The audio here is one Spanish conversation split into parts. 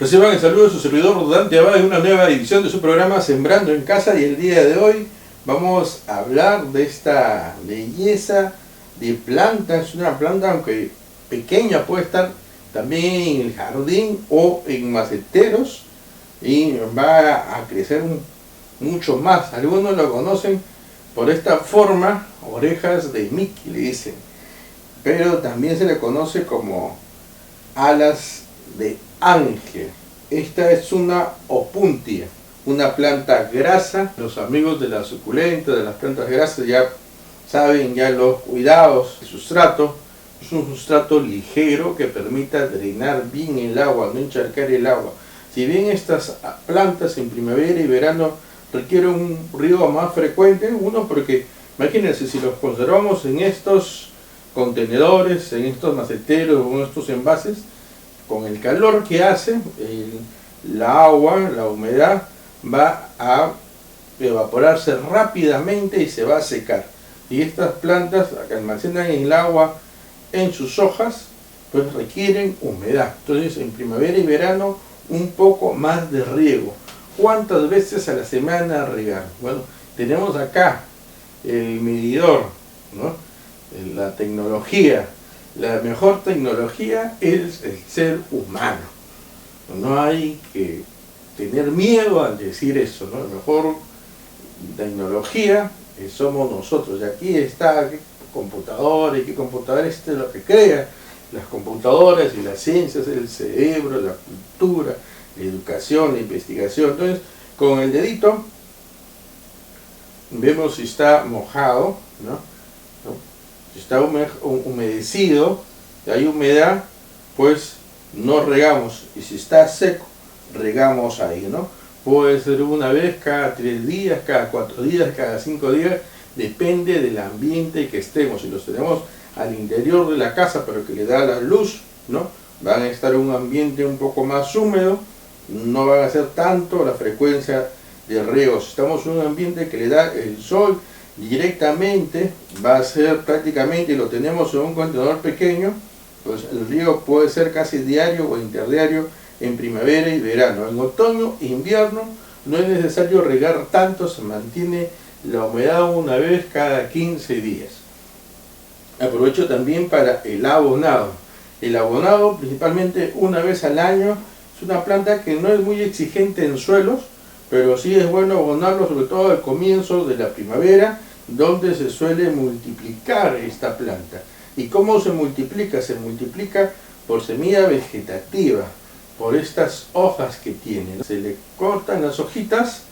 Reciban el saludo de su servidor Dante Abad en una nueva edición de su programa Sembrando en Casa, y el día de hoy vamos a hablar de esta belleza de planta. Es una planta, aunque pequeña, puede estar también en el jardín o en maceteros y va a crecer mucho más. Algunos lo conocen por esta forma, orejas de Mickey le dicen, pero también se le conoce como alas de ángel. Esta es una opuntia, una planta grasa. Los amigos de la suculenta, de las plantas grasas, ya saben ya los cuidados. El sustrato es un sustrato ligero que permita drenar bien el agua, no encharcar el agua. Si bien estas plantas en primavera y verano requieren un riego más frecuente, uno porque imagínense, si los conservamos en estos contenedores, en estos maceteros o en estos envases, con el calor que hace, la agua, la humedad va a evaporarse rápidamente y se va a secar. Y estas plantas que almacenan el agua en sus hojas, pues requieren humedad. Entonces en primavera y verano un poco más de riego. ¿Cuántas veces a la semana regar? Bueno, tenemos acá el medidor, ¿no? La tecnología. La mejor tecnología es el ser humano. No hay que tener miedo al decir eso, ¿no? La mejor tecnología somos nosotros. Y aquí está computadores, ¿qué computadores? Esto es lo que crea las computadoras y las ciencias, el cerebro, la cultura, la educación, la investigación. Entonces, con el dedito vemos si está mojado, ¿no? Si está humedecido, si hay humedad, pues no regamos. Y si está seco, regamos ahí, ¿no? Puede ser una vez cada 3 días, cada 4 días, cada 5 días, depende del ambiente que estemos. Si los tenemos al interior de la casa, pero que le da la luz, ¿no? Van a estar en un ambiente un poco más húmedo, no van a ser tanto la frecuencia de riego. Si estamos en un ambiente que le da el sol directamente, va a ser prácticamente, y lo tenemos en un contenedor pequeño, pues el riego puede ser casi diario o interdiario en primavera y verano. En otoño e invierno no es necesario regar tanto, se mantiene la humedad una vez cada 15 días. Aprovecho también para el abonado. El abonado principalmente una vez al año. Es una planta que no es muy exigente en suelos, pero sí es bueno abonarlo, sobre todo al comienzo de la primavera, donde se suele multiplicar esta planta. ¿Y cómo se multiplica? Se multiplica por semilla vegetativa, por estas hojas que tiene. Se le cortan las hojitas,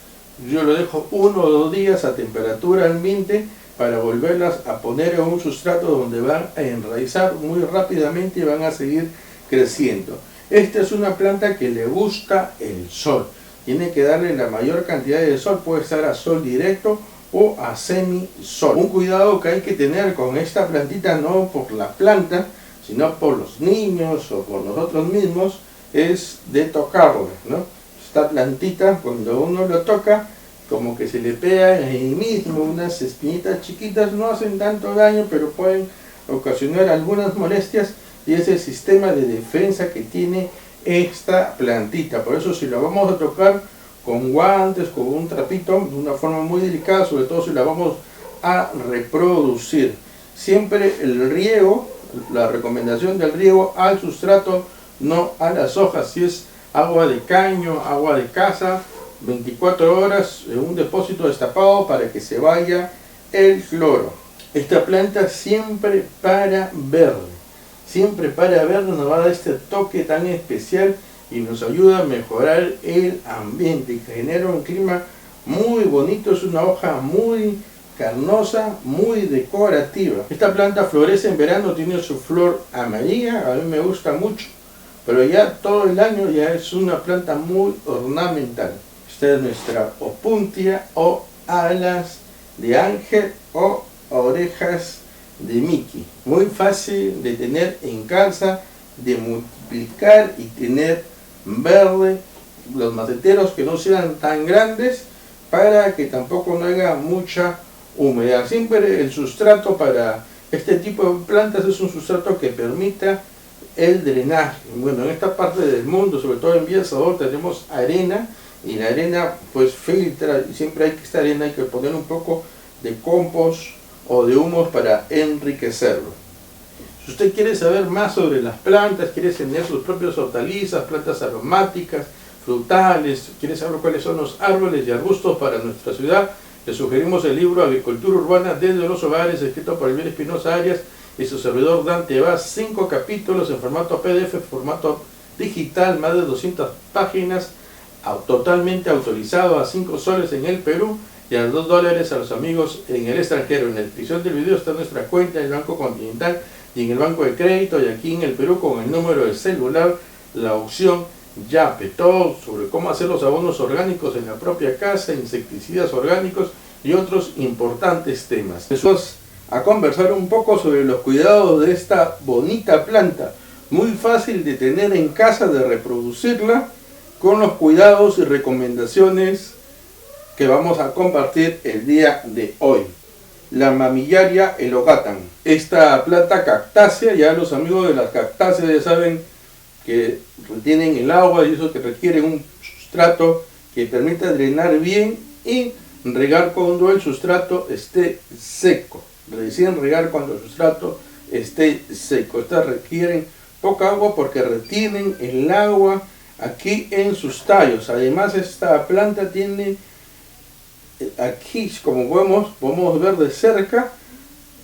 yo lo dejo 1 o 2 días a temperatura ambiente para volverlas a poner en un sustrato donde van a enraizar muy rápidamente y van a seguir creciendo. Esta es una planta que le gusta el sol. Tiene que darle la mayor cantidad de sol, puede estar a sol directo o a semisol. Un cuidado que hay que tener con esta plantita, no por la planta, sino por los niños o por nosotros mismos, es de tocarla, ¿no? Esta plantita, cuando uno lo toca, como que se le pega ahí mismo unas espinitas chiquitas, no hacen tanto daño, pero pueden ocasionar algunas molestias, y es el sistema de defensa que tiene esta plantita. Por eso, si la vamos a tocar con guantes, con un trapito, de una forma muy delicada, sobre todo si la vamos a reproducir. Siempre el riego, la recomendación del riego al sustrato, no a las hojas. Si es agua de caño, agua de casa, 24 horas en un depósito destapado para que se vaya el cloro. Esta planta siempre para verde. Siempre para verde nos va a dar este toque tan especial y nos ayuda a mejorar el ambiente y genera un clima muy bonito. Es una hoja muy carnosa, muy decorativa. Esta planta florece en verano, tiene su flor amarilla, a mí me gusta mucho, pero ya todo el año ya es una planta muy ornamental. Esta es nuestra opuntia o alas de ángel o orejas de Mickey. Muy fácil de tener en casa, de multiplicar y tener verde. Los maceteros que no sean tan grandes para que tampoco no haya mucha humedad. Siempre el sustrato para este tipo de plantas es un sustrato que permita el drenaje. Bueno, en esta parte del mundo, sobre todo en Villa El Salvador, tenemos arena, y la arena pues filtra, y siempre hay que esta arena hay que poner un poco de compost o de humus para enriquecerlo. Si usted quiere saber más sobre las plantas, quiere tener sus propias hortalizas, plantas aromáticas, frutales, quiere saber cuáles son los árboles y arbustos para nuestra ciudad, le sugerimos el libro Agricultura Urbana desde los Hogares, escrito por Elvira Espinosa Arias y su servidor Dante Vaz, 5 capítulos en formato PDF, formato digital, más de 200 páginas, totalmente autorizado, a 5 soles en el Perú y a $2 a los amigos en el extranjero. En la descripción del video está nuestra cuenta en el Banco Continental y en el Banco de Crédito, y aquí en el Perú con el número de celular, la opción Yape, todo sobre cómo hacer los abonos orgánicos en la propia casa, insecticidas orgánicos y otros importantes temas. Vamos a conversar un poco sobre los cuidados de esta bonita planta, muy fácil de tener en casa, de reproducirla, con los cuidados y recomendaciones que vamos a compartir el día de hoy. La Mamillaria elongata. Esta planta cactácea, ya los amigos de las cactáceas ya saben que retienen el agua, y eso que requiere un sustrato que permita drenar bien y regar cuando el sustrato esté seco. Recién regar cuando el sustrato esté seco. Estas requieren poca agua porque retienen el agua aquí en sus tallos. Además, esta planta tiene aquí, como podemos ver de cerca,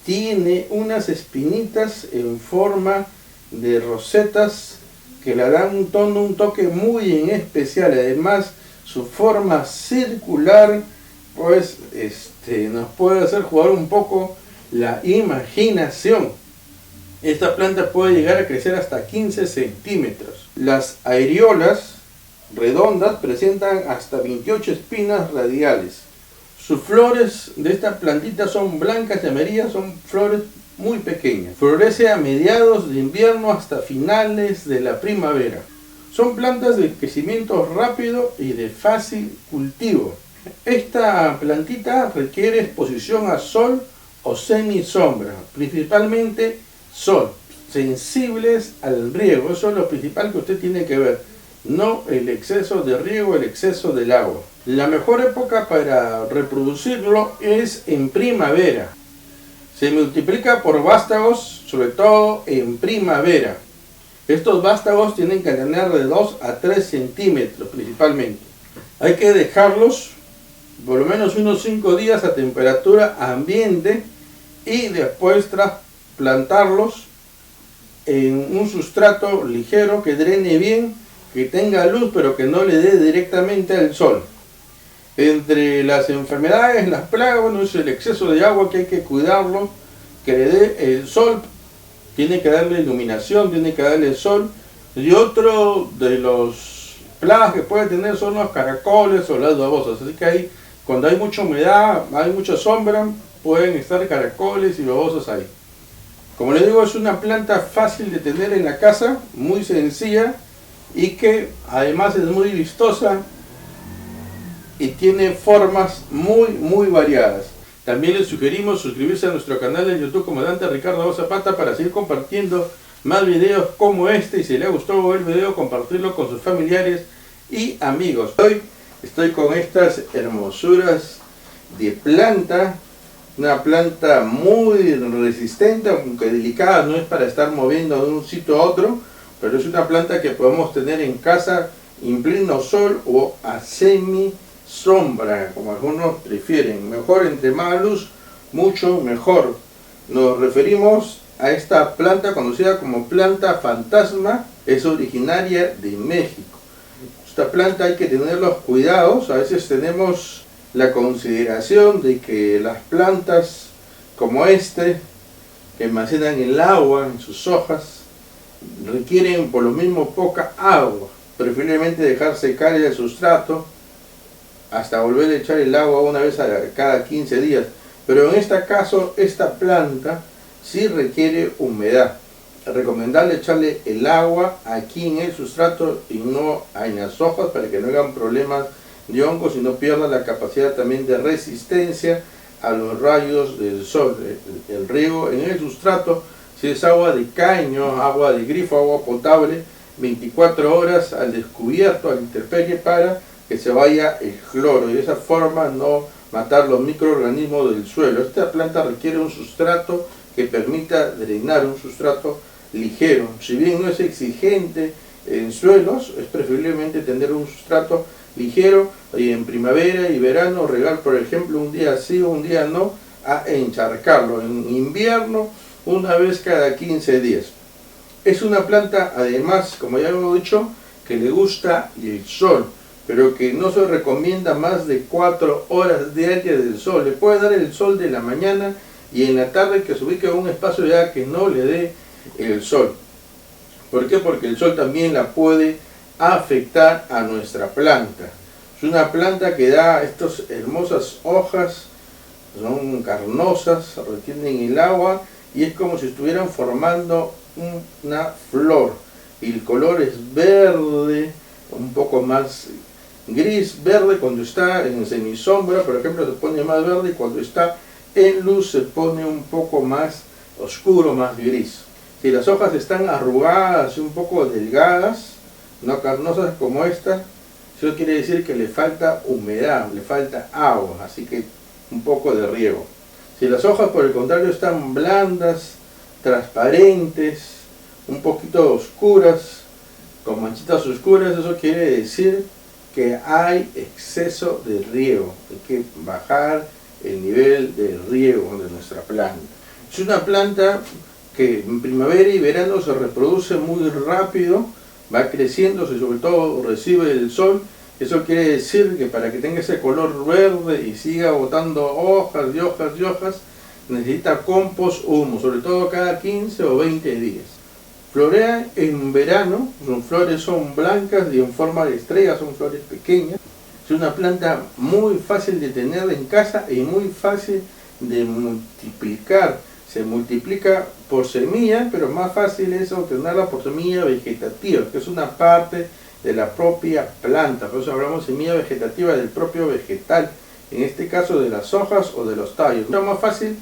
tiene unas espinitas en forma de rosetas que le dan un tono, un toque muy en especial. Además, su forma circular pues nos puede hacer jugar un poco la imaginación. Esta planta puede llegar a crecer hasta 15 centímetros. Las areolas redondas presentan hasta 28 espinas radiales. Sus flores de esta plantita son blancas y amarillas, son flores muy pequeñas. Florece a mediados de invierno hasta finales de la primavera. Son plantas de crecimiento rápido y de fácil cultivo. Esta plantita requiere exposición a sol o semisombra, principalmente sol, sensibles al riego. Eso es lo principal que usted tiene que ver, no el exceso de riego, el exceso del agua. La mejor época para reproducirlo es en primavera. Se multiplica por vástagos, sobre todo en primavera. Estos vástagos tienen que tener de 2 a 3 centímetros principalmente. Hay que dejarlos por lo menos unos 5 días a temperatura ambiente y después trasplantarlos en un sustrato ligero que drene bien, que tenga luz pero que no le dé directamente al sol. Entre las enfermedades, las plagas, bueno, es el exceso de agua que hay que cuidarlo, que le dé el sol, tiene que darle iluminación, tiene que darle sol. Y otro de los plagas que puede tener son los caracoles o las babosas. Así que ahí, cuando hay mucha humedad, hay mucha sombra, pueden estar caracoles y babosas ahí. Como les digo, es una planta fácil de tener en la casa, muy sencilla y que además es muy vistosa y tiene formas muy variadas. También les sugerimos suscribirse a nuestro canal de YouTube Comandante Ricardo Zapata para seguir compartiendo más videos como este, y si les gustó el video, compartirlo con sus familiares y amigos. Hoy estoy con estas hermosuras de planta, una planta muy resistente, aunque delicada, no es para estar moviendo de un sitio a otro, pero es una planta que podemos tener en casa en pleno sol o a semi sombra, como algunos prefieren. Mejor, entre más luz, mucho mejor. Nos referimos a esta planta conocida como planta fantasma. Es originaria de México. Esta planta hay que tener los cuidados. A veces tenemos la consideración de que las plantas como que almacenan el agua en sus hojas, requieren por lo mismo poca agua. Preferiblemente dejar secar el sustrato hasta volver a echar el agua una vez cada 15 días. Pero en este caso, esta planta sí requiere humedad. Recomendable echarle el agua aquí en el sustrato y no en las hojas, para que no hagan problemas de hongos y no pierda la capacidad también de resistencia a los rayos del sol. El riego en el sustrato Si es agua de caño, agua de grifo, agua potable, 24 horas al descubierto, a la intemperie, para que se vaya el cloro y de esa forma no matar los microorganismos del suelo. Esta planta requiere un sustrato que permita drenar, un sustrato ligero. Si bien no es exigente en suelos, es preferiblemente tener un sustrato ligero y en primavera y verano regar, por ejemplo, un día sí, un día no, a encharcarlo. En invierno, una vez cada 15 días. Es una planta, además, como ya hemos dicho, que le gusta el sol, pero que no se recomienda más de 4 horas diarias del sol. Le puede dar el sol de la mañana y en la tarde que se ubique en un espacio ya que no le dé el sol. ¿Por qué? Porque el sol también la puede afectar a nuestra planta. Es una planta que da estas hermosas hojas, son carnosas, retienen el agua y es como si estuvieran formando una flor. Y el color es verde, un poco más gris, verde cuando está en semisombra, por ejemplo, se pone más verde y cuando está en luz se pone un poco más oscuro, más gris. Si las hojas están arrugadas y un poco delgadas, no carnosas como esta, eso quiere decir que le falta humedad, le falta agua, así que un poco de riego. Si las hojas por el contrario están blandas, transparentes, un poquito oscuras, con manchitas oscuras, eso quiere decir que hay exceso de riego. Hay que bajar el nivel de riego de nuestra planta. Es una planta que en primavera y verano se reproduce muy rápido, va creciendo, sobre todo recibe el sol. Eso quiere decir que para que tenga ese color verde y siga botando hojas y hojas y hojas, necesita compost humo, sobre todo cada 15 o 20 días. Florea en verano, sus flores son blancas y en forma de estrella, son flores pequeñas. Es una planta muy fácil de tener en casa y muy fácil de multiplicar. Se multiplica por semilla, pero más fácil es obtenerla por semilla vegetativa, que es una parte de la propia planta. Por eso hablamos de semilla vegetativa del propio vegetal, en este caso de las hojas o de los tallos. Es más fácil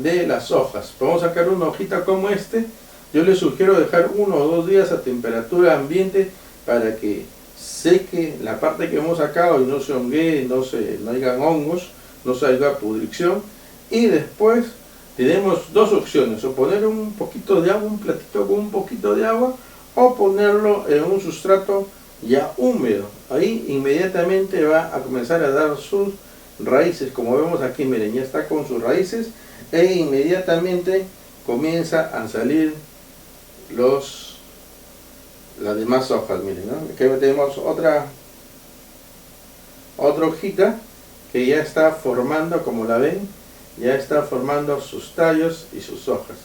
de las hojas. Podemos sacar una hojita como este. Yo les sugiero dejar 1 o 2 días a temperatura ambiente para que seque la parte que hemos sacado y no se honguee, no hayan hongos, no salga pudrición. Y después tenemos 2 opciones: o poner un poquito de agua, un platito con un poquito de agua, o ponerlo en un sustrato ya húmedo. Ahí inmediatamente va a comenzar a dar sus raíces, como vemos aquí, miren, ya está con sus raíces e inmediatamente comienza a salir las demás hojas. Miren, ¿no? Aquí tenemos otra hojita que ya está formando, como la ven, ya está formando sus tallos y sus hojas.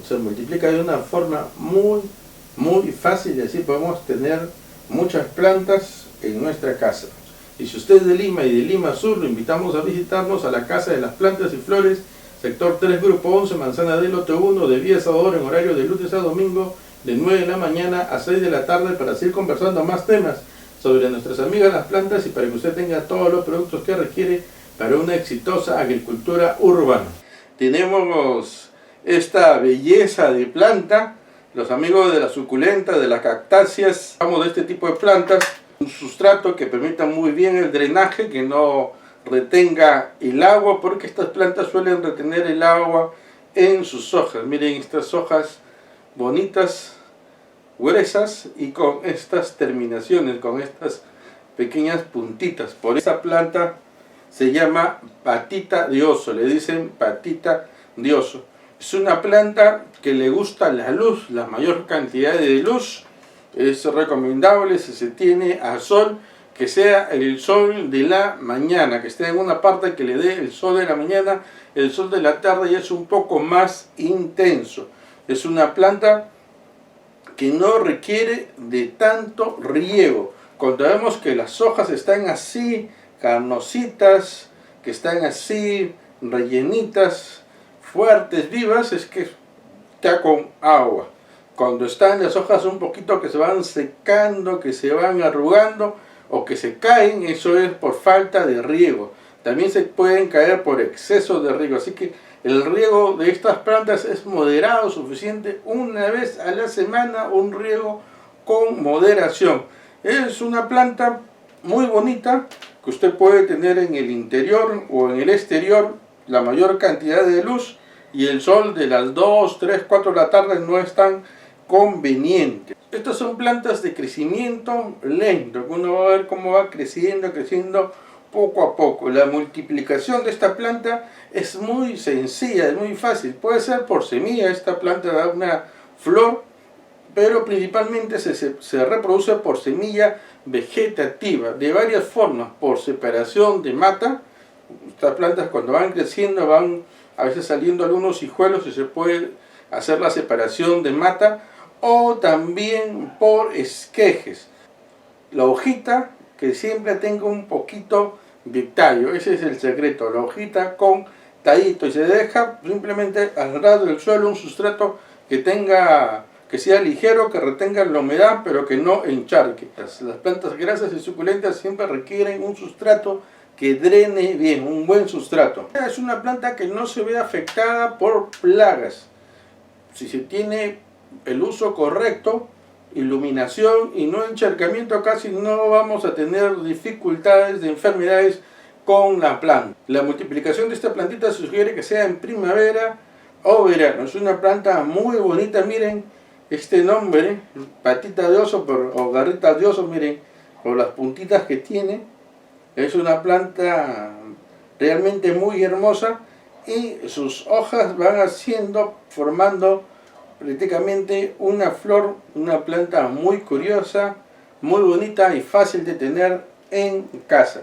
Se multiplica de una forma muy fácil y así podemos tener muchas plantas en nuestra casa. Y si usted es de Lima y de Lima Sur, lo invitamos a visitarnos a la Casa de las Plantas y Flores, sector 3, grupo 11, Manzana del Lote 1, de vía Salvador, en horario de lunes a domingo, de 9 de la mañana a 6 de la tarde, para seguir conversando más temas sobre nuestras amigas las plantas y para que usted tenga todos los productos que requiere para una exitosa agricultura urbana. Tenemos esta belleza de planta, los amigos de la suculenta, de las cactáceas. Hablamos de este tipo de plantas, un sustrato que permita muy bien el drenaje, que no retenga el agua, porque estas plantas suelen retener el agua en sus hojas. Miren estas hojas bonitas, gruesas y con estas terminaciones, con estas pequeñas puntitas. Por esa planta se llama patita de oso, le dicen patita de oso. Es una planta que le gusta la luz, la mayor cantidad de luz. Es recomendable, si se tiene a sol, que sea el sol de la mañana, que esté en una parte que le dé el sol de la mañana. El sol de la tarde ya es un poco más intenso. Es una planta que no requiere de tanto riego. Cuando vemos que las hojas están así, carnositas, que están así, rellenitas, fuertes, vivas, es que está con agua. Cuando están las hojas un poquito que se van secando, que se van arrugando o que se caen, eso es por falta de riego. También se pueden caer por exceso de riego, así que El riego de estas plantas es moderado, suficiente, una vez a la semana, un riego con moderación. Es una planta muy bonita que usted puede tener en el interior o en el exterior, la mayor cantidad de luz, y el sol de las 2, 3, 4 de la tarde no es tan conveniente. Estas son plantas de crecimiento lento, que uno va a ver cómo va creciendo poco a poco. La multiplicación de esta planta es muy sencilla, es muy fácil. Puede ser por semilla, esta planta da una flor, pero principalmente se reproduce por semilla vegetativa, de varias formas, por separación de mata. Estas plantas cuando van creciendo van a veces saliendo algunos hijuelos y se puede hacer la separación de mata, o también por esquejes. La hojita que siempre tenga un poquito de tallo, ese es el secreto, la hojita con tallito, y se deja simplemente al ras del suelo un sustrato que sea ligero, que retenga la humedad pero que no encharque. Las plantas grasas y suculentas siempre requieren un sustrato que drene bien, un buen sustrato. Es una planta que no se ve afectada por plagas. Si se tiene el uso correcto, iluminación y no encharcamiento, casi no vamos a tener dificultades de enfermedades con la planta. La multiplicación de esta plantita se sugiere que sea en primavera o verano. Es una planta muy bonita, miren este nombre, patita de oso o garrita de oso, miren, por las puntitas que tiene. Es una planta realmente muy hermosa y sus hojas van formando prácticamente una flor, una planta muy curiosa, muy bonita y fácil de tener en casa.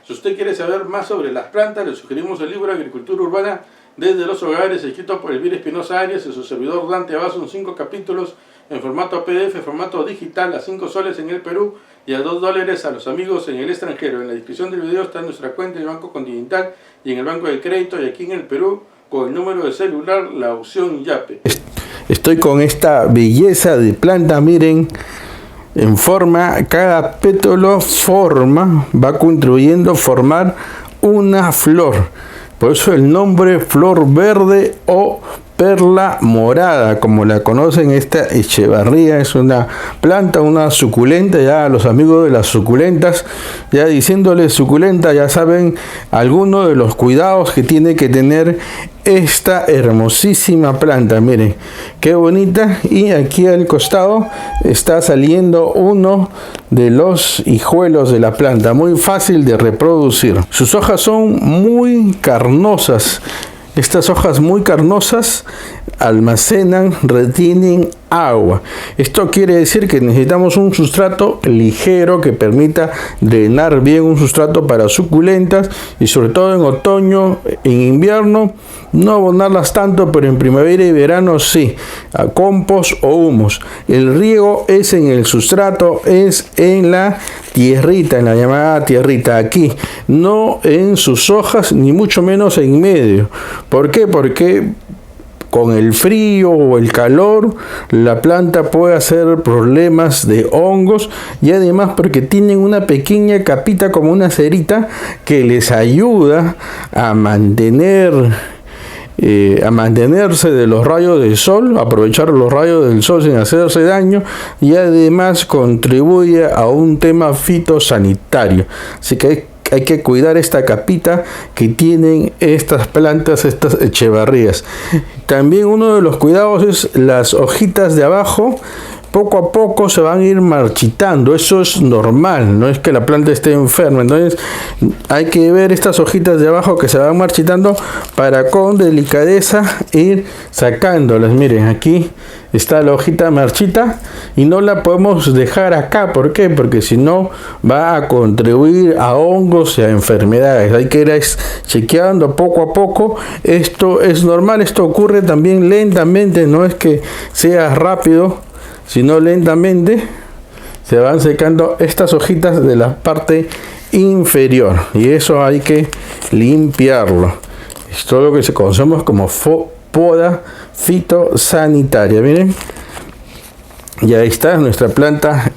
Si usted quiere saber más sobre las plantas, le sugerimos el libro Agricultura Urbana desde los Hogares, escrito por Elvira Espinosa Arias y su servidor Dante Abad. Son 5 capítulos en formato PDF, formato digital, a 5 soles en el Perú y a $2 a los amigos en el extranjero. En la descripción del video está nuestra cuenta en el Banco Continental y en el Banco de Crédito, y aquí en el Perú con el número de celular, la opción Yape. Estoy con esta belleza de planta, miren, en forma, cada pétalo va contribuyendo a formar una flor. Por eso el nombre flor verde o perla morada, como la conocen. Esta echevarría es una planta, una suculenta. Ya los amigos de las suculentas, ya diciéndoles suculenta, ya saben algunos de los cuidados que tiene que tener esta hermosísima planta. Miren qué bonita, y aquí al costado está saliendo uno de los hijuelos de la planta, muy fácil de reproducir. Sus hojas son muy carnosas. Estas hojas muy carnosas almacenan, retienen agua. Esto quiere decir que necesitamos un sustrato ligero que permita drenar bien, un sustrato para suculentas, y sobre todo en otoño, en invierno no abonarlas tanto, pero en primavera y verano sí, a compost o humus. El riego es en el sustrato, es en la tierrita, en la llamada tierrita, aquí, no en sus hojas, ni mucho menos en medio. ¿Por qué? Porque con el frío o el calor la planta puede hacer problemas de hongos, y además porque tienen una pequeña capita como una cerita que les ayuda a mantenerse de los rayos del sol, aprovechar los rayos del sol sin hacerse daño, y además contribuye a un tema fitosanitario. Así que hay que cuidar esta capita que tienen estas plantas, estas echevarrías. También uno de los cuidados es las hojitas de abajo. Poco a poco se van a ir marchitando, eso es normal, no es que la planta esté enferma. Entonces hay que ver estas hojitas de abajo que se van marchitando para con delicadeza ir sacándolas. Miren, aquí está la hojita marchita y no la podemos dejar acá. ¿Por qué? Porque si no va a contribuir a hongos y a enfermedades. Hay que ir chequeando poco a poco. Esto es normal, esto ocurre también lentamente, no es que sea rápido, sino lentamente se van secando estas hojitas de la parte inferior, y eso hay que limpiarlo. Esto es lo que se conoce como poda fitosanitaria. Miren, y ahí está nuestra planta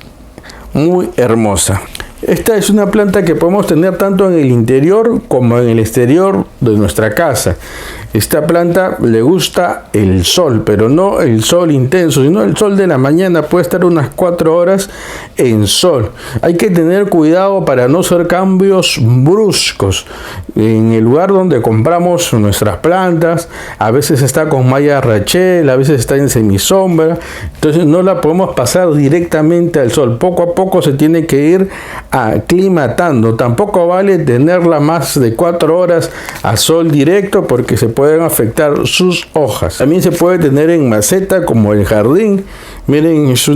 muy hermosa. Esta es una planta que podemos tener tanto en el interior como en el exterior de nuestra casa. Esta planta le gusta el sol, pero no el sol intenso, sino el sol de la mañana. Puede estar unas 4 horas en sol. Hay que tener cuidado para no hacer cambios bruscos. En el lugar donde compramos nuestras plantas, a veces está con malla rachel, a veces está en semisombra. Entonces no la podemos pasar directamente al sol. Poco a poco se tiene que ir aclimatando. Tampoco vale tenerla más de 4 horas a sol directo porque se pueden afectar sus hojas. También se puede tener en maceta como el jardín. Miren, es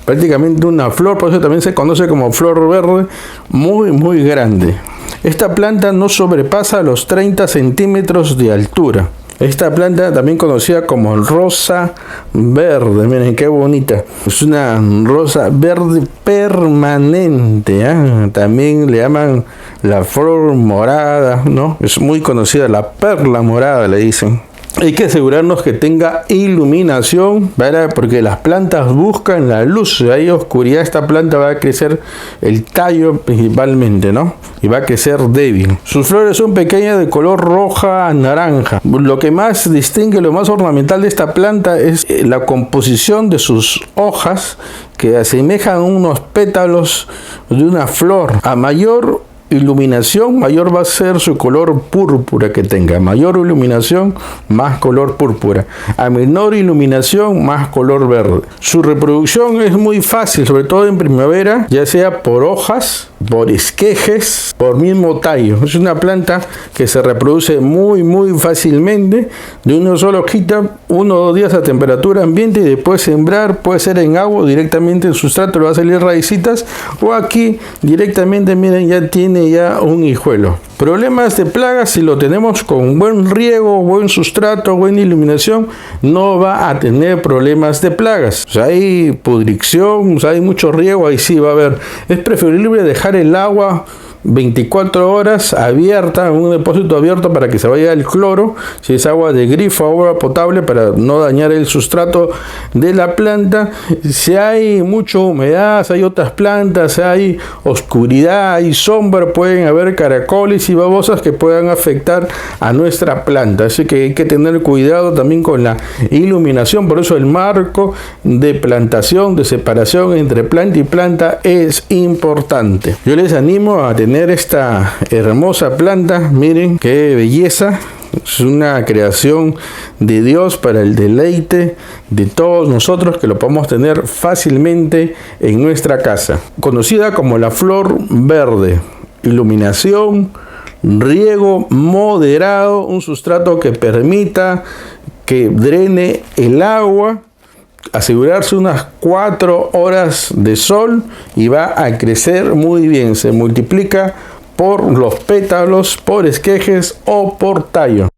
prácticamente una flor, por eso también se conoce como flor verde, muy grande. Esta planta no sobrepasa los 30 centímetros de altura. Esta planta también conocida como rosa verde, miren qué bonita. Es una rosa verde permanente, ¿eh? También le llaman la flor morada, ¿no? Es muy conocida, la perla morada le dicen. Hay que asegurarnos que tenga iluminación, ¿verdad? Porque las plantas buscan la luz. Si hay oscuridad, esta planta va a crecer el tallo principalmente, ¿no? Y va a crecer débil. Sus flores son pequeñas de color roja a naranja. Lo que más distingue, lo más ornamental de esta planta es la composición de sus hojas, que asemejan unos pétalos de una flor. A mayor iluminación, mayor va a ser su color púrpura que tenga. Mayor iluminación, más color púrpura. A menor iluminación, más color verde. Su reproducción es muy fácil, sobre todo en primavera, ya sea por hojas, por esquejes, por mismo tallo. Es una planta que se reproduce muy fácilmente, de una sola hojita, 1 o 2 días a temperatura ambiente, y después sembrar, puede ser en agua, directamente en sustrato le va a salir raicitas, o aquí directamente, miren, ya tiene un hijuelo. Problemas de plagas, si lo tenemos con buen riego, buen sustrato, buena iluminación, no va a tener problemas de plagas. O sea, hay pudrición, o sea, hay mucho riego, ahí sí va a haber. Es preferible dejar el agua 24 horas abierta, en un depósito abierto, para que se vaya el cloro, si es agua de grifo o agua potable, para no dañar el sustrato de la planta. Si hay mucha humedad, si hay otras plantas, si hay oscuridad, hay sombra, pueden haber caracoles y babosas que puedan afectar a nuestra planta. Así que hay que tener cuidado también con la iluminación. Por eso el marco de plantación, de separación entre planta y planta es importante. Yo les animo a tener esta hermosa planta. Miren qué belleza. Es una creación de Dios para el deleite de todos nosotros, que lo podemos tener fácilmente en nuestra casa. Conocida como la flor verde. Iluminación, riego moderado, un sustrato que permita que drene el agua, asegurarse unas 4 horas de sol, y va a crecer muy bien. Se multiplica por los pétalos, por esquejes o por tallo.